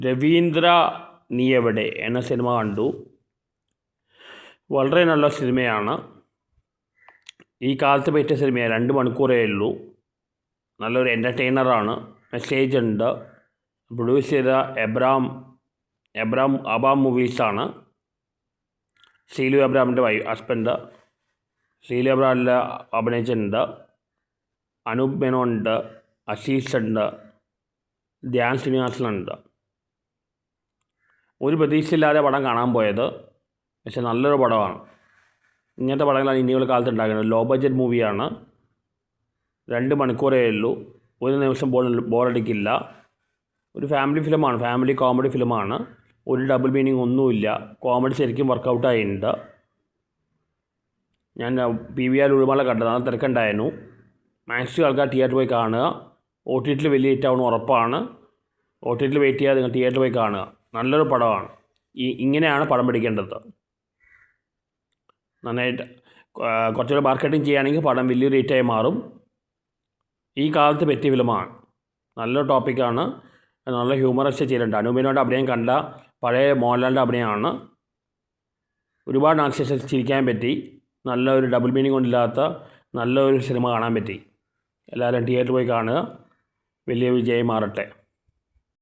രവീന്ദ്ര നീ എവിടെ എന്ന സിനിമ കണ്ടു. വളരെ നല്ല സിനിമയാണ്. ഈ കാലത്ത് പറ്റിയ സിനിമയാണ്. 2 മണിക്കൂറേ ഉള്ളൂ. നല്ലൊരു എൻ്റർടൈനറാണ്. മെസ്സേജ് ഉണ്ട്. പ്രൊഡ്യൂസ് ചെയ്ത അബാം മൂവീസാണ്. ഷീലു എബ്രാമിൻ്റെ ഹസ്ബൻഡ്. ഷീലു എബ്രാമിൽ അഭിനയിച്ചിട്ടുണ്ട്. അനൂപ് മേനോനുണ്ട്, അസീസ് ഉണ്ട്, ധ്യാൻ ശ്രീനിവാസനുണ്ട്. ഒരു പ്രതീക്ഷയില്ലാതെ പടം കാണാൻ പോയത്. പക്ഷെ നല്ലൊരു പടമാണ്. ഇങ്ങനത്തെ പടങ്ങളാണ് ഇനിയുള്ള കാലത്ത് ഉണ്ടാക്കുന്നത്. ലോ ബഡ്ജറ്റ് മൂവിയാണ്. 2 മണിക്കൂറേ ഉള്ളൂ. ഒരു നിമിഷം ബോറടിക്കില്ല. ഒരു ഫാമിലി ഫിലിമാണ്. ഫാമിലി കോമഡി ഫിലിമാണ്. ഒരു ഡബിൾ മീനിങ് ഒന്നുമില്ല. കോമഡി ശരിക്കും വർക്കൗട്ടായിട്ടുണ്ട്. ഞാൻ PVR ഉഴുമല കണ്ടത്. അത് തിരക്കുണ്ടായിരുന്നു. മാക്സിമം ആൾക്കാർ തിയേറ്ററിൽ പോയി കാണുക. OTTയിൽ വലിയ ഹിറ്റാവുന്ന ഉറപ്പാണ്. OTTയിൽ വെയിറ്റ് ചെയ്യാതെ നിങ്ങൾ തിയേറ്ററിൽ പോയി കാണുക. നല്ലൊരു പടമാണ്. ഇങ്ങനെയാണ് പടം പിടിക്കേണ്ടത്. നന്നായിട്ട് കുറച്ചുകൂടെ മാർക്കറ്റിംഗ് ചെയ്യുകയാണെങ്കിൽ പടം വലിയൊരു ഹിറ്റായി മാറും. ഈ കാലത്ത് പറ്റിയ ഫിലിമാണ്. നല്ലൊരു ടോപ്പിക്കാണ്. നല്ല ഹ്യൂമറസ് ചെയ്തിട്ടുണ്ട്. അനൂപിനോട് അഭിനയം കണ്ട പഴയ മോഹൻലാലിൻ്റെ അഭിനയമാണ്. ഒരുപാട് ആക്ഷൻ ചിരിക്കാൻ പറ്റി. നല്ലൊരു ഡബിൾ മീനിങ് കൊണ്ടില്ലാത്ത നല്ലൊരു സിനിമ കാണാൻ പറ്റി. എല്ലാവരും തിയേറ്ററിൽ പോയി കാണുക. വലിയ വിജയം മാറട്ടെ.